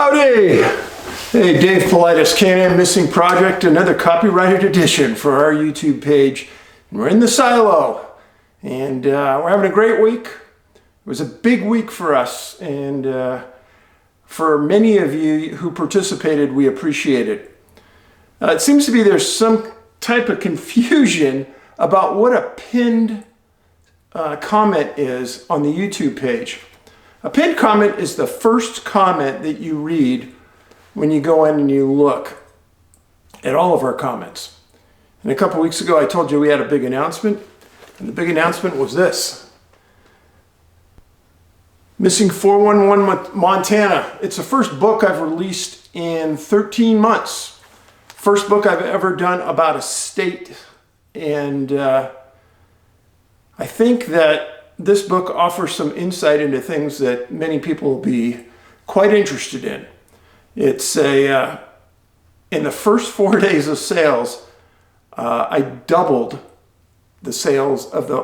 Howdy! Hey, Davidpaulides, Can-Am Missing Project, another copyrighted edition for our YouTube page. We're in the silo, and we're having a great week. It was a big week for us, and for many of you who participated, we appreciate it. It seems to be there's some type of confusion about what a pinned comment is on the YouTube page. A pinned comment is the first comment that you read when you go in and you look at all of our comments. And a couple weeks ago I told you we had a big announcement, and the big announcement was this. Missing 411 Montana. It's the first book I've released in 13 months. First book I've ever done about a state, and I think that this book offers some insight into things that many people will be quite interested in. It's in the first 4 days of sales, I doubled the sales of the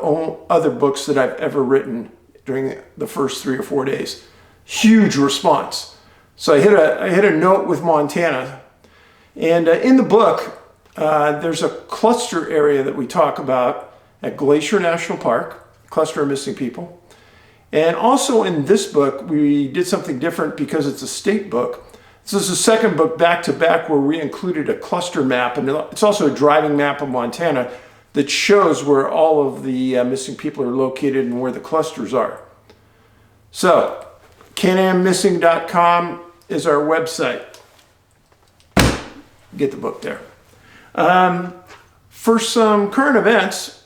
other books that I've ever written during the first 3 or 4 days. Huge response. So I hit a note with Montana, and in the book, there's a cluster area that we talk about at Glacier National Park. Cluster of missing people. And also in this book, we did something different because it's a state book. This is the second book back to back where we included a cluster map, and it's also a driving map of Montana that shows where all of the missing people are located and where the clusters are. So, canammissing.com is our website. Get the book there. For some current events,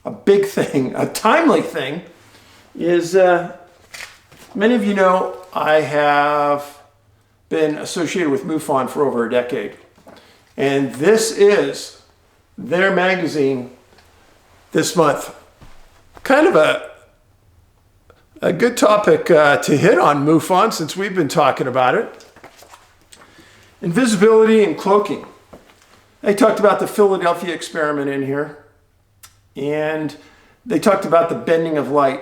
a big thing, a timely thing, is many of you know I have been associated with MUFON for over a decade. And this is their magazine this month. Kind of a good topic to hit on MUFON since we've been talking about it. Invisibility and cloaking. They talked about the Philadelphia experiment in here. And they talked about the bending of light.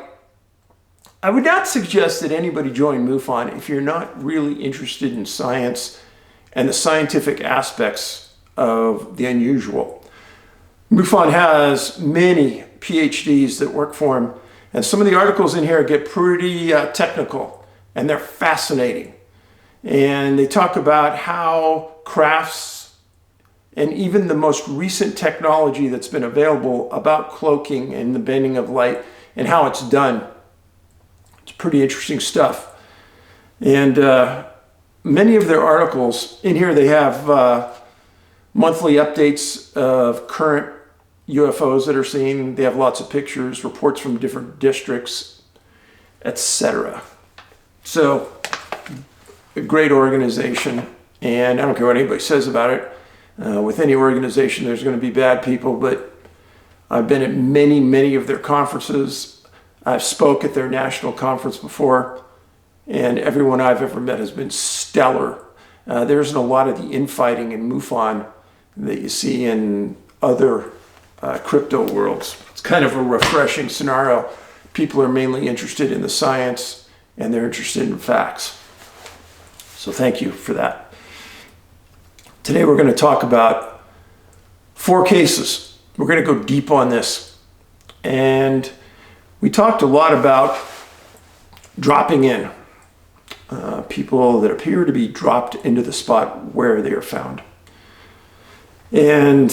I would not suggest that anybody join MUFON if you're not really interested in science and the scientific aspects of the unusual. MUFON has many PhDs that work for him, and some of the articles in here get pretty technical, and they're fascinating. And they talk about how crafts and even the most recent technology that's been available about cloaking and the bending of light and how it's done. It's pretty interesting stuff. And many of their articles, in here they have monthly updates of current UFOs that are seen. They have lots of pictures, reports from different districts, etc. So, a great organization, and I don't care what anybody says about it. With any organization, there's going to be bad people, but I've been at many of their conferences. I've spoke at their national conference before, and everyone I've ever met has been stellar. There isn't a lot of the infighting in MUFON that you see in other crypto worlds. It's kind of a refreshing scenario. People are mainly interested in the science, and they're interested in facts. So thank you for that. Today we're going to talk about 4 cases. We're going to go deep on this. And we talked a lot about dropping in. People that appear to be dropped into the spot where they are found. And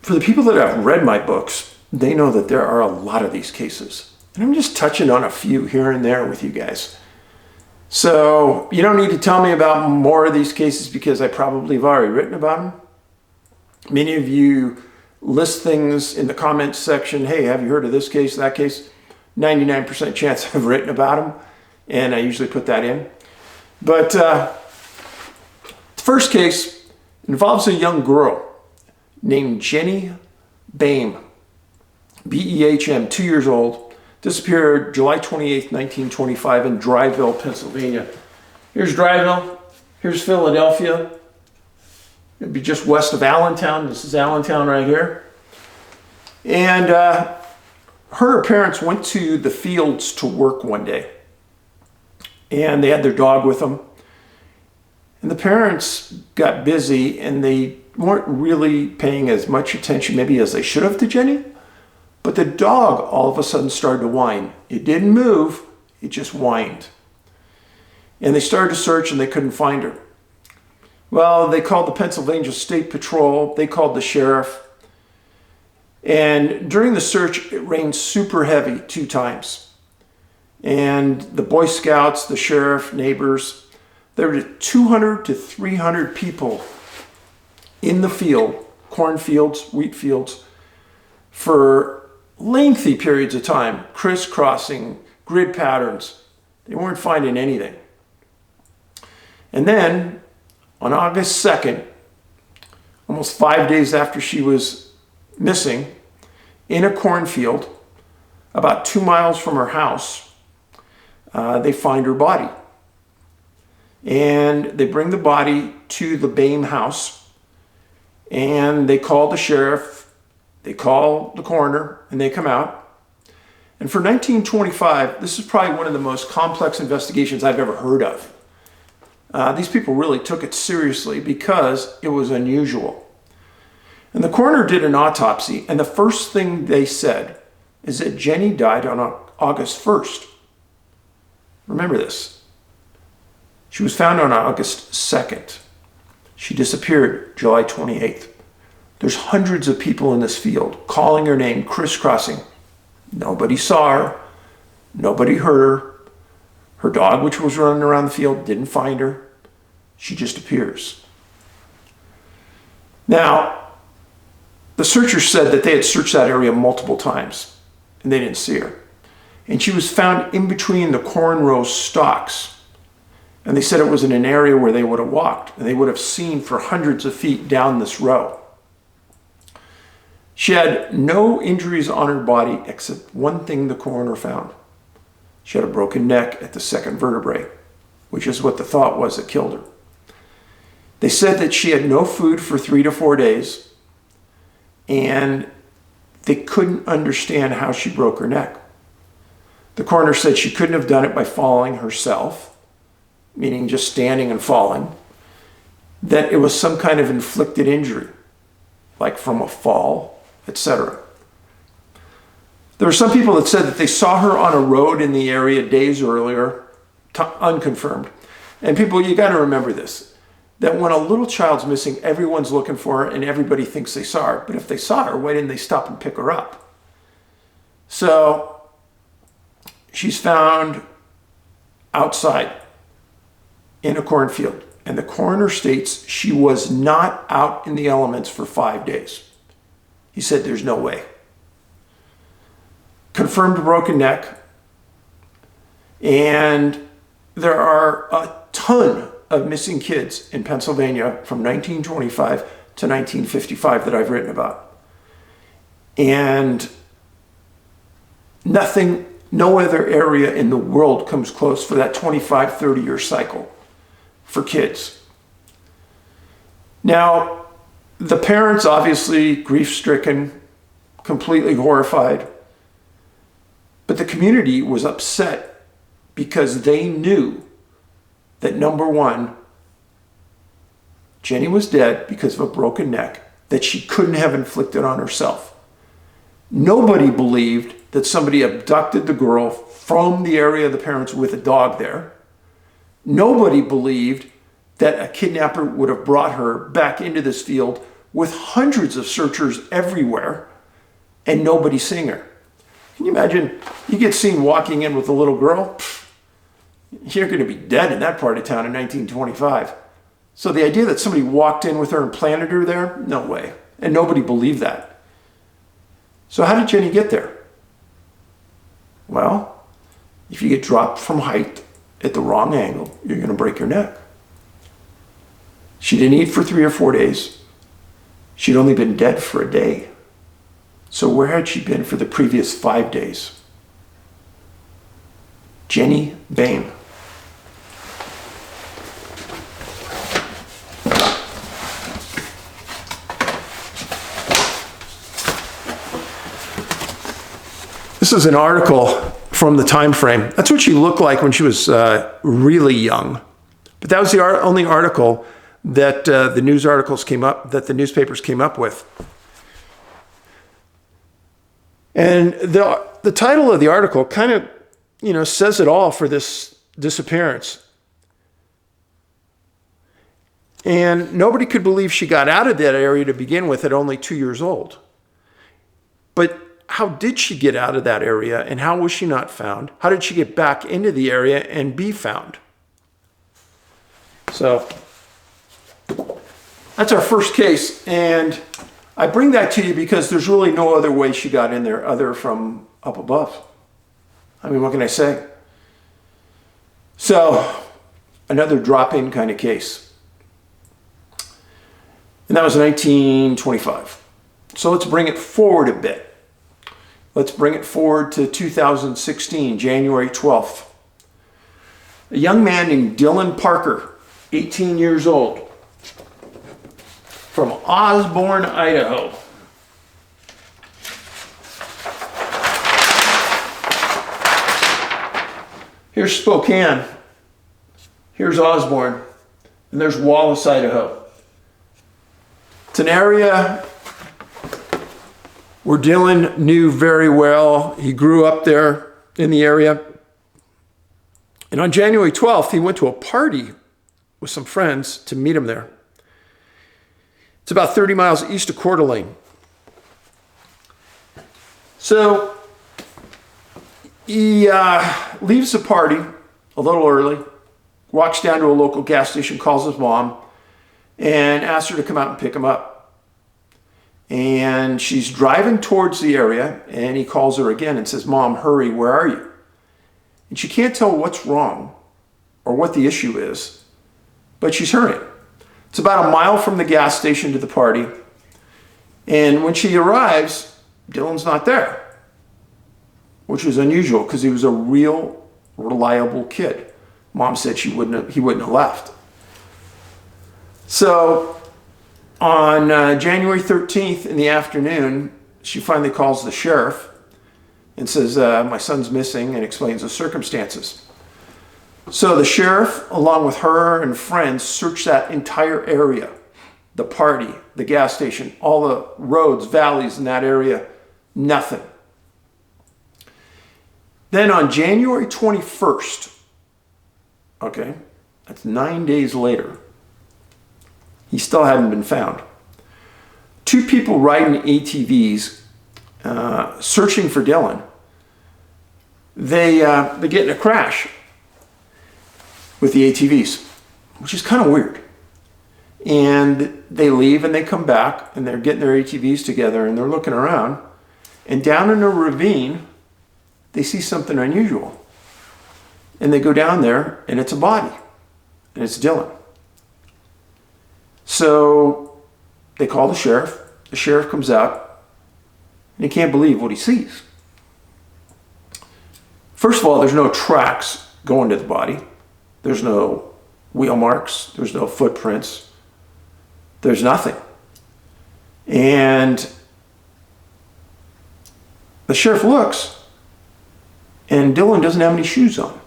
for the people that have read my books, they know that there are a lot of these cases. And I'm just touching on a few here and there with you guys. So you don't need to tell me about more of these cases because I probably have already written about them. Many of you list things in the comments section. Hey, have you heard of this case, that case? 99% chance I've written about them, and I usually put that in. But the first case involves a young girl named Jenny Bain, B-E-H-M, 2 years old. Disappeared July 28th, 1925 in Dryville, Pennsylvania. Here's Dryville. Here's Philadelphia. It'd be just west of Allentown. This is Allentown right here. And her parents went to the fields to work one day. And they had their dog with them. the parents got busy and they weren't really paying as much attention maybe as they should have to Jenny. But the dog all of a sudden started to whine. It didn't move, it just whined. And they started to search and they couldn't find her. Well, they called the Pennsylvania State Patrol, they called the sheriff. And during the search, it rained super heavy 2 times. And the Boy Scouts, the sheriff, neighbors, there were 200 to 300 people in the field, cornfields, wheat fields, for lengthy periods of time, crisscrossing, grid patterns. They weren't finding anything. And then on August 2nd, almost 5 days after she was missing, in a cornfield, about 2 miles from her house, they find her body. And they bring the body to the Bain house, and they call the sheriff, they call the coroner, and they come out. And for 1925, this is probably one of the most complex investigations I've ever heard of. These people really took it seriously because it was unusual. And the coroner did an autopsy, and the first thing they said is that Jenny died on August 1st. Remember this. She was found on August 2nd. She disappeared July 28th. There's hundreds of people in this field calling her name, crisscrossing. Nobody saw her. Nobody heard her. Her dog, which was running around the field, didn't find her. She just appears. Now, the searchers said that they had searched that area multiple times and they didn't see her. And she was found in between the corn row stalks. And they said it was in an area where they would have walked and they would have seen for hundreds of feet down this row. She had no injuries on her body except one thing the coroner found. She had a broken neck at the second vertebrae, which is what the thought was that killed her. They said that she had no food for 3 to 4 days, and they couldn't understand how she broke her neck. The coroner said she couldn't have done it by falling herself, meaning just standing and falling, that it was some kind of inflicted injury, like from a fall, etc. There were some people that said that they saw her on a road in the area days earlier, unconfirmed. And people, you got to remember this, that when a little child's missing, everyone's looking for her and everybody thinks they saw her. But if they saw her, why didn't they stop and pick her up? So she's found outside in a cornfield. And the coroner states she was not out in the elements for 5 days. He said there's no way. Confirmed broken neck. And there are a ton of missing kids in Pennsylvania from 1925 to 1955 that I've written about. And no other area in the world comes close for that 25, 30-year cycle for kids. Now, the parents obviously grief-stricken, completely horrified. But the community was upset because they knew that, number one, Jenny was dead because of a broken neck that she couldn't have inflicted on herself. Nobody believed that somebody abducted the girl from the area of the parents with a dog there. Nobody believed that a kidnapper would have brought her back into this field with hundreds of searchers everywhere and nobody seeing her. Can you imagine? You get seen walking in with a little girl, you're going to be dead in that part of town in 1925. So the idea that somebody walked in with her and planted her there, no way. And nobody believed that. So how did Jenny get there? Well, if you get dropped from height at the wrong angle, you're going to break your neck. She didn't eat for 3 or 4 days. She'd only been dead for a day. So where had she been for the previous 5 days? Jenny Bain. This is an article from the time frame. That's what she looked like when she was really young. But that was the only article that the newspapers came up with. And the title of the article kind of, says it all for this disappearance. And nobody could believe she got out of that area to begin with at only 2 years old. But how did she get out of that area, and how was she not found? How did she get back into the area and be found? So that's our first case, and I bring that to you because there's really no other way she got in there other from up above. I mean, what can I say? So, another drop-in kind of case. And that was 1925. So let's bring it forward a bit. Let's bring it forward to 2016, January 12th. A young man named Dylan Parker, 18 years old, from Osborne, Idaho. Here's Spokane. Here's Osborne. And there's Wallace, Idaho. It's an area where Dylan knew very well. He grew up there in the area. And on January 12th, he went to a party with some friends to meet him there. It's about 30 miles east of Coeur d'Alene. So he leaves the party a little early, walks down to a local gas station, calls his mom, and asks her to come out and pick him up. And she's driving towards the area, and he calls her again and says, "Mom, hurry, where are you?" And she can't tell what's wrong or what the issue is, but she's hurrying. It's about a mile from the gas station to the party. And when she arrives, Dylan's not there, which was unusual because he was a real reliable kid. Mom said he wouldn't have left. So on January 13th in the afternoon, she finally calls the sheriff and says, "My son's missing," and explains the circumstances. So the sheriff, along with her and friends, searched that entire area, the party, the gas station, all the roads, valleys in that area, nothing. Then on January 21st, okay, that's 9 days later, he still hadn't been found. Two people riding ATVs, searching for Dylan, they get in a crash with the ATVs, which is kind of weird. And they leave and they come back and they're getting their ATVs together and they're looking around. And down in a ravine, they see something unusual. And they go down there and it's a body. And it's Dylan. So they call the sheriff. The sheriff comes out and he can't believe what he sees. First of all, there's no tracks going to the body. There's no wheel marks. There's no footprints. There's nothing. And the sheriff looks, and Dylan doesn't have any shoes on.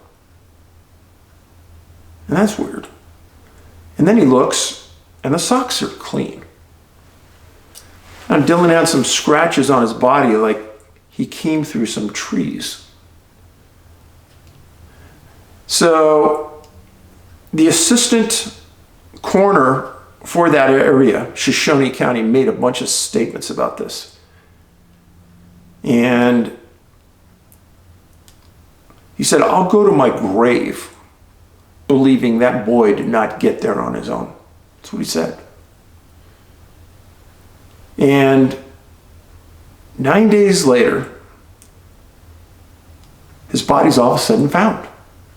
And that's weird. And then he looks, and the socks are clean. And Dylan had some scratches on his body like he came through some trees. So the assistant coroner for that area, Shoshone County, made a bunch of statements about this. And he said, "I'll go to my grave believing that boy did not get there on his own." That's what he said. And 9 days later, his body's all of a sudden found.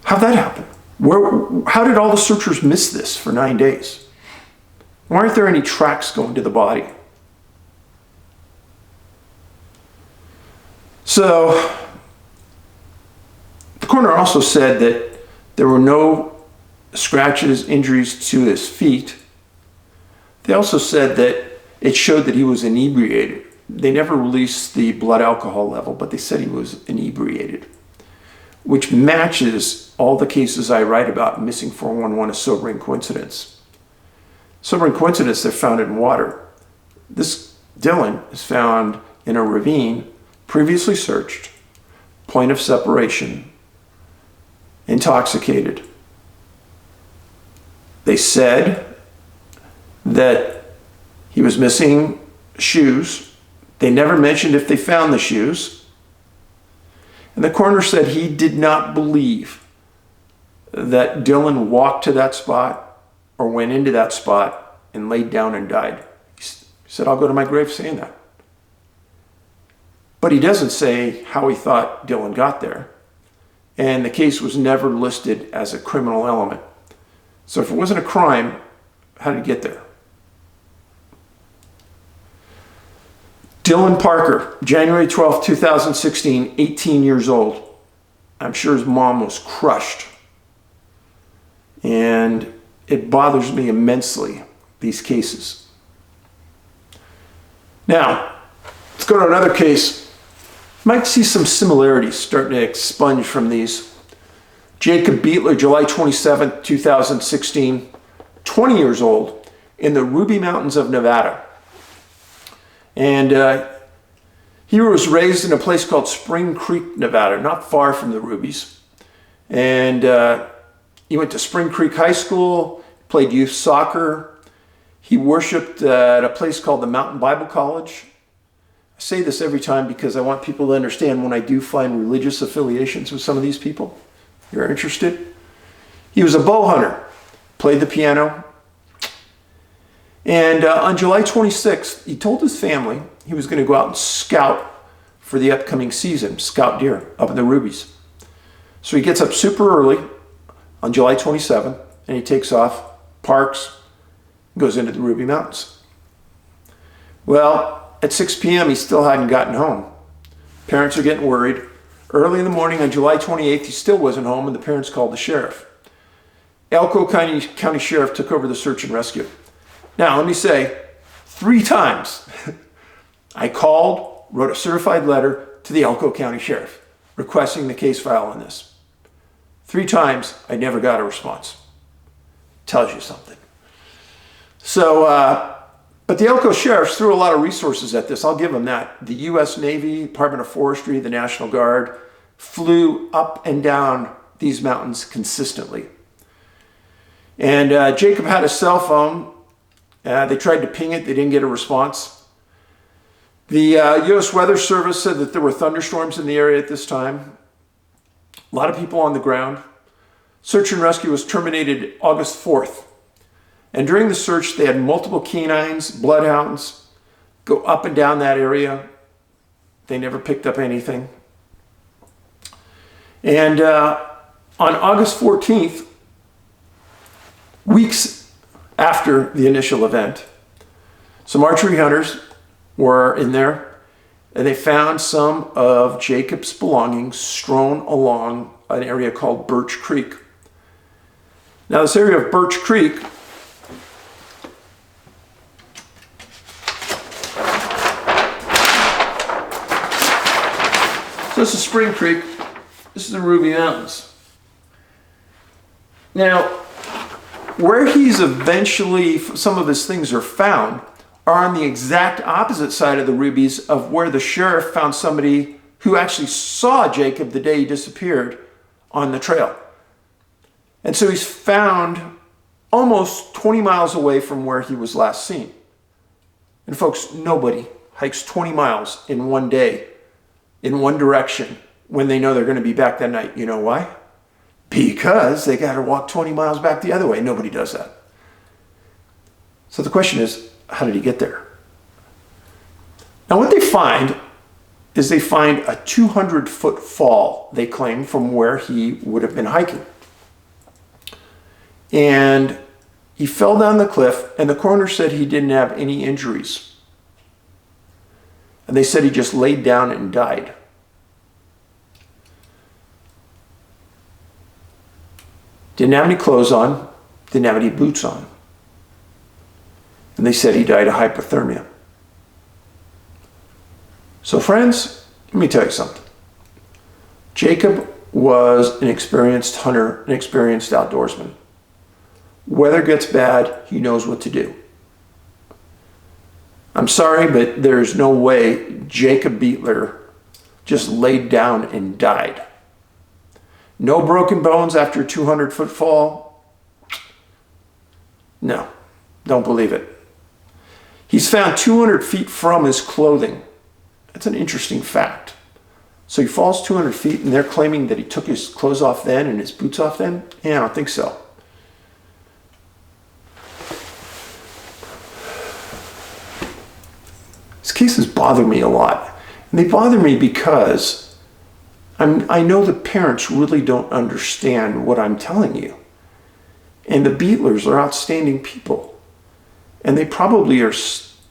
How'd that happen? How did all the searchers miss this for 9 days? Why aren't there any tracks going to the body? So, the coroner also said that there were no scratches, injuries to his feet. They also said that it showed that he was inebriated. They never released the blood alcohol level, but they said he was inebriated, which matches all the cases I write about missing 411 as sobering coincidence. Sobering coincidence, they're found in water. This Dylan is found in a ravine, previously searched, point of separation, intoxicated. They said that he was missing shoes. They never mentioned if they found the shoes. And the coroner said he did not believe that Dylan walked to that spot or went into that spot and laid down and died. He said, I'll go to my grave saying that. But he doesn't say how he thought Dylan got there. And the case was never listed as a criminal element. So if it wasn't a crime, how did he get there? Dylan Parker, January 12, 2016, 18 years old. I'm sure his mom was crushed. And it bothers me immensely, these cases. Now, let's go to another case. You might see some similarities starting to expunge from these. Jacob Beatler, July 27, 2016, 20 years old, in the Ruby Mountains of Nevada. And he was raised in a place called Spring Creek, Nevada, not far from the Rubies. And he went to Spring Creek High School, played youth soccer. He worshiped at a place called the Mountain Bible College. I say this every time because I want people to understand when I do find religious affiliations with some of these people. You're interested? He was a bow hunter, played the piano. And on July 26th, he told his family he was going to go out and scout for the upcoming season, scout deer up in the Rubies. So he gets up super early on July 27th, and he takes off, parks, goes into the Ruby Mountains. Well, at 6 p.m., he still hadn't gotten home. Parents are getting worried. Early in the morning on July 28th, he still wasn't home, and the parents called the sheriff. Elko County Sheriff took over the search and rescue. Now, let me say, 3 times I called, wrote a certified letter to the Elko County Sheriff requesting the case file on this. 3 times, I never got a response. Tells you something. So, but the Elko Sheriffs threw a lot of resources at this. I'll give them that. The U.S. Navy, Department of Forestry, the National Guard flew up and down these mountains consistently. And Jacob had a cell phone. They tried to ping it. They didn't get a response. The U.S. Weather Service said that there were thunderstorms in the area at this time. A lot of people on the ground. Search and rescue was terminated August 4th. And during the search, they had multiple canines, bloodhounds, go up and down that area. They never picked up anything. And on August 14th, weeks after the initial event, some archery hunters were in there, and they found some of Jacob's belongings strewn along an area called Birch Creek. Now, this area of Birch Creek so this is Spring Creek. This is the Ruby Mountains. Now, where he's eventually, some of his things are found, are on the exact opposite side of the Rubies of where the sheriff found somebody who actually saw Jacob the day he disappeared on the trail. And so he's found almost 20 miles away from where he was last seen. And folks, nobody hikes 20 miles in one day in one direction when they know they're going to be back that night. You know why? Because they got to walk 20 miles back the other way. Nobody does that. So the question is, how did he get there? Now what they find is they find a 200-foot fall, they claim, from where he would have been hiking. And he fell down the cliff, and the coroner said he didn't have any injuries. And they said he just laid down and died. Didn't have any clothes on, didn't have any boots on. And they said he died of hypothermia. So friends, let me tell you something. Jacob was an experienced hunter, an experienced outdoorsman. Weather gets bad, he knows what to do. I'm sorry, but there's no way Jacob Beatler just laid down and died. No broken bones after a 200-foot fall. No, don't believe it. He's found 200 feet from his clothing. That's an interesting fact. So he falls 200 feet and they're claiming that he took his clothes off then and his boots off then? Yeah, I don't think so. These cases bother me a lot. And they bother me because I know the parents really don't understand what I'm telling you. And the Beatlers are outstanding people. And they probably are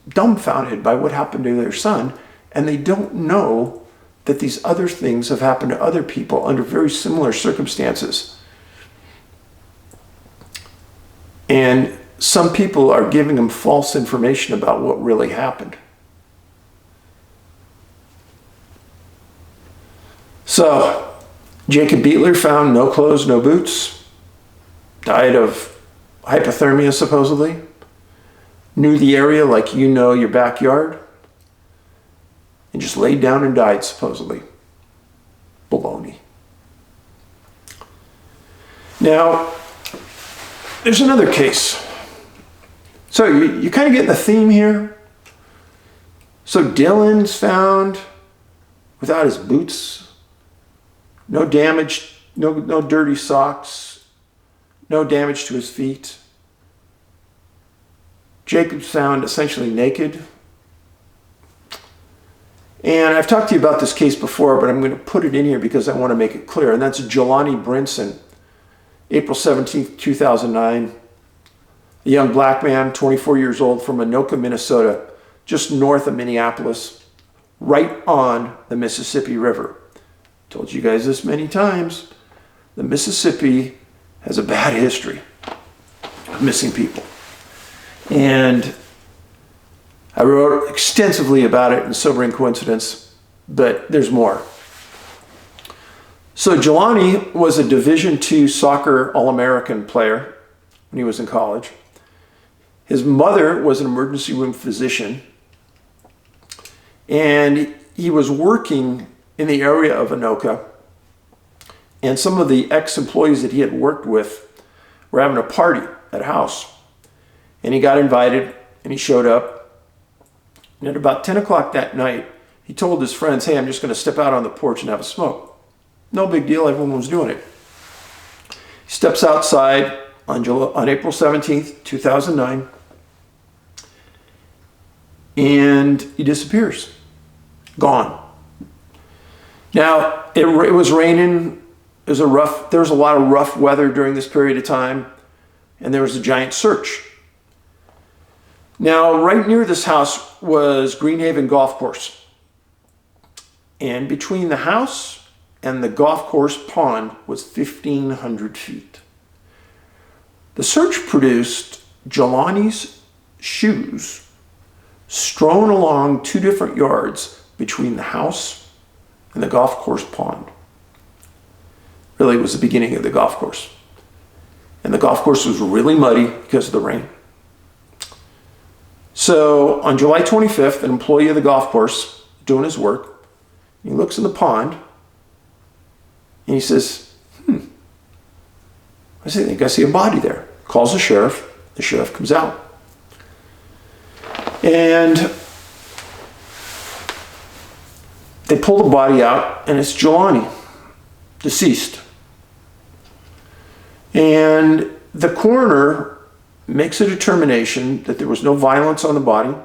dumbfounded by what happened to their son. And they don't know that these other things have happened to other people under very similar circumstances. And some people are giving them false information about what really happened. So, Jacob Beatler found no clothes, no boots, died of hypothermia supposedly, knew the area like you know your backyard, and just laid down and died supposedly. Baloney. Now, there's another case. So you kind of get the theme here. So Dylan's found without his boots. No damage, no dirty socks, no damage to his feet. Jacob's found essentially naked. And I've talked to you about this case before, but I'm going to put it in here because I want to make it clear. And that's Jelani Brinson, April 17th, 2009. A young black man, 24 years old, from Anoka, Minnesota, just north of Minneapolis, right on the Mississippi River. Told you guys this many times. The Mississippi has a bad history of missing people. And I wrote extensively about it in Sobering Coincidence, but there's more. So Jelani was a Division II soccer All-American player when he was in college. His mother was an emergency room physician, and he was working in the area of Anoka, and some of the ex-employees that he had worked with were having a party at a house. And he got invited, and he showed up. And at about 10 o'clock that night, he told his friends, hey, I'm just going to step out on the porch and have a smoke. No big deal, everyone was doing it. He steps outside on April 17th, 2009, and he disappears. Gone. Now, it was raining. There was a lot of rough weather during this period of time, and there was a giant search. Now, right near this house was Greenhaven Golf Course. And between the house and the golf course pond was 1,500 feet. The search produced Jelani's shoes strewn along 2 different yards between the house and the golf course pond. Really, it was the beginning of the golf course. And the golf course was really muddy because of the rain. So on July 25th, an employee of the golf course doing his work, he looks in the pond and he says, I think I see a body there. Calls the sheriff. The sheriff comes out. And they pull the body out, and it's Jelani, deceased. And the coroner makes a determination that there was no violence on the body.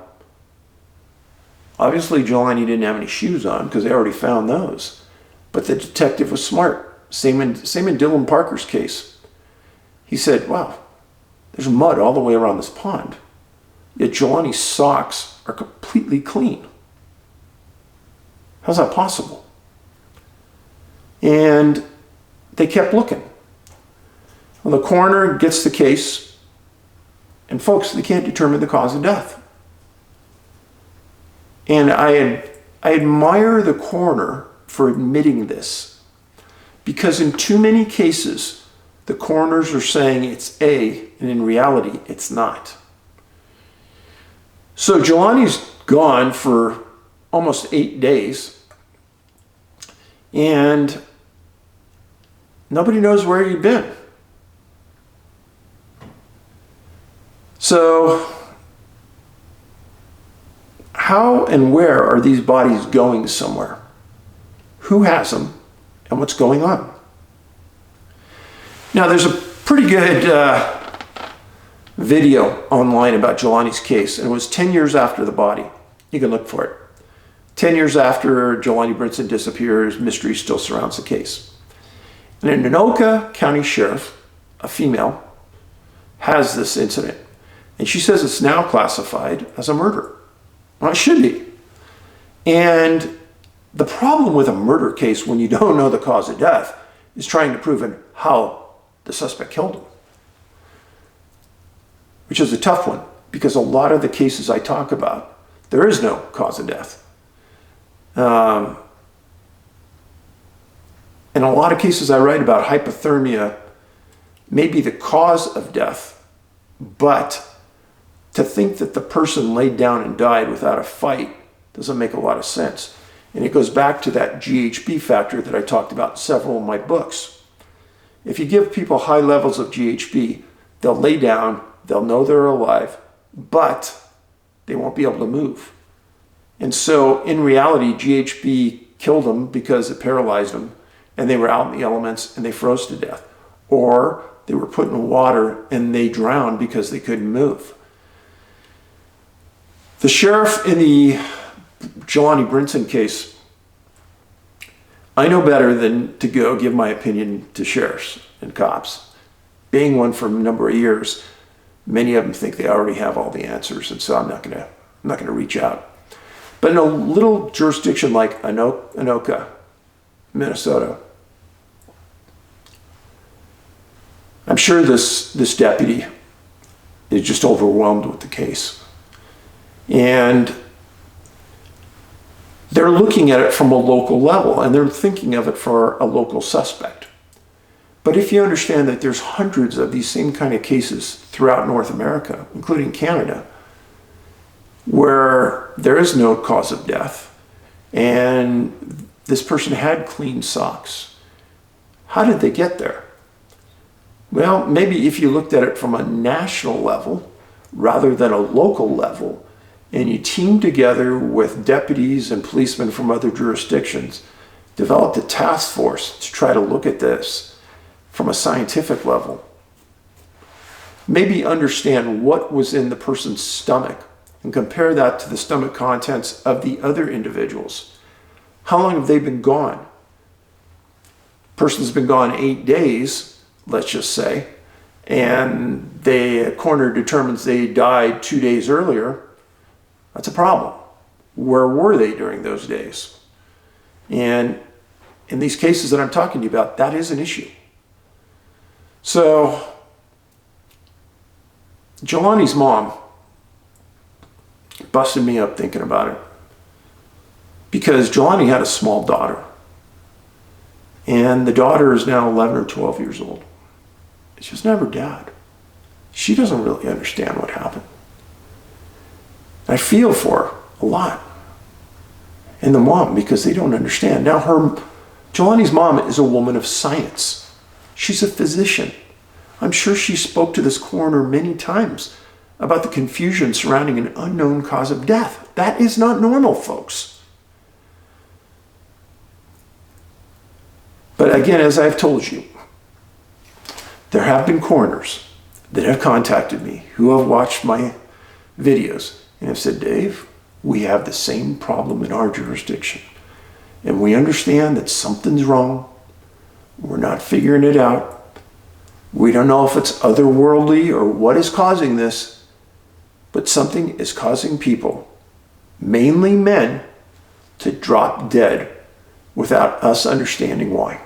Obviously, Jelani didn't have any shoes on because they already found those. But the detective was smart. Same in Dylan Parker's case. He said, wow, there's mud all the way around this pond. Yet Jelani's socks are completely clean. How's that possible? And they kept looking. Well, the coroner gets the case, and folks, they can't determine the cause of death. And I admire the coroner for admitting this, Because in too many cases, the coroners are saying it's A, and in reality, it's not. So Jelani's gone for almost 8 days, and nobody knows where he'd been. So how and where are these bodies going somewhere? Who has them, and what's going on? Now, there's a pretty good video online about Jelani's case, and it was 10 years after the body. You can look for it. 10 years after Jelani Brinson disappears, mystery still surrounds the case. And an Anoka County Sheriff, a female, has this incident. And she says it's now classified as a murder. Well, it should be. And the problem with a murder case when you don't know the cause of death is trying to prove how the suspect killed him, which is a tough one, because a lot of the cases I talk about, there is no cause of death. In a lot of cases I write about, hypothermia may be the cause of death, but to think that the person laid down and died without a fight doesn't make a lot of sense. And it goes back to that GHB factor that I talked about in several of my books. If you give people high levels of GHB, they'll lay down, they'll know they're alive, but they won't be able to move. And so in reality, GHB killed them because it paralyzed them, and they were out in the elements and they froze to death. Or they were put in water and they drowned because they couldn't move. The sheriff in the Jelani Brinson case, I know better than to go give my opinion to sheriffs and cops. Being one for a number of years, many of them think they already have all the answers, and so I'm not going to reach out. But in a little jurisdiction like Anoka, Minnesota, I'm sure this deputy is just overwhelmed with the case. And they're looking at it from a local level, and they're thinking of it for a local suspect. But if you understand that there's hundreds of these same kind of cases throughout North America, including Canada, where there is no cause of death, and this person had clean socks, how did they get there? Well, maybe if you looked at it from a national level rather than a local level, and you teamed together with deputies and policemen from other jurisdictions, developed a task force to try to look at this from a scientific level. Maybe understand what was in the person's stomach and compare that to the stomach contents of the other individuals. How long have they been gone? Person's been gone 8 days, let's just say, and the coroner determines they died 2 days earlier. That's a problem. Where were they during those days? And in these cases that I'm talking to you about, that is an issue. So, Jelani's mom busted me up thinking about it, because Jelani had a small daughter, and the daughter is now 11 or 12 years old. She was never dad. She doesn't really understand what happened. I feel for her a lot. And the mom, because they don't understand. Now Jelani's mom is a woman of science. She's a physician. I'm sure she spoke to this coroner many times about the confusion surrounding an unknown cause of death. That is not normal, folks. But again, as I've told you, there have been coroners that have contacted me who have watched my videos and have said, Dave, we have the same problem in our jurisdiction. And we understand that something's wrong. We're not figuring it out. We don't know if it's otherworldly or what is causing this, but something is causing people, mainly men, to drop dead without us understanding why.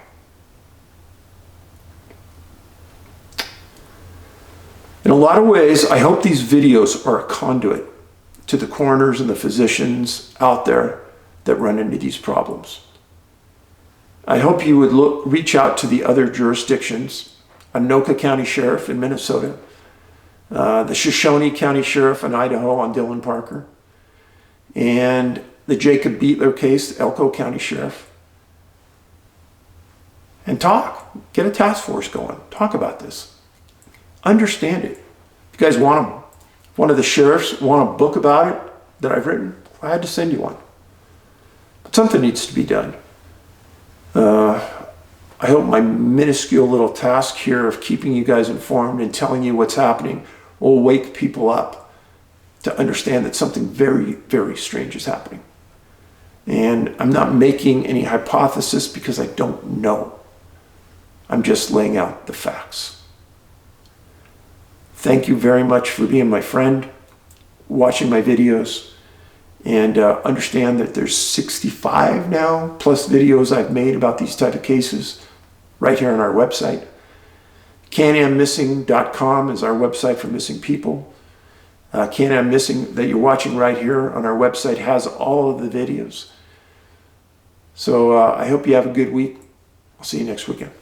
In a lot of ways, I hope these videos are a conduit to the coroners and the physicians out there that run into these problems. I hope you would reach out to the other jurisdictions, Anoka County Sheriff in Minnesota, the Shoshone County Sheriff in Idaho on Dylan Parker, and the Jacob Beatler case, Elko County Sheriff. And talk. Get a task force going. Talk about this. Understand it. If you guys want one of the sheriffs want a book about it that I've written, I had to send you one. But something needs to be done. I hope my minuscule little task here of keeping you guys informed and telling you what's happening will wake people up to understand that something very, very strange is happening. And I'm not making any hypothesis because I don't know. I'm just laying out the facts. Thank you very much for being my friend, watching my videos, and understand that there's 65 now plus videos I've made about these type of cases right here on our website. CanAmMissing.com is our website for missing people. Can-Am Missing that you're watching right here on our website has all of the videos. So I hope you have a good week. I'll see you next weekend.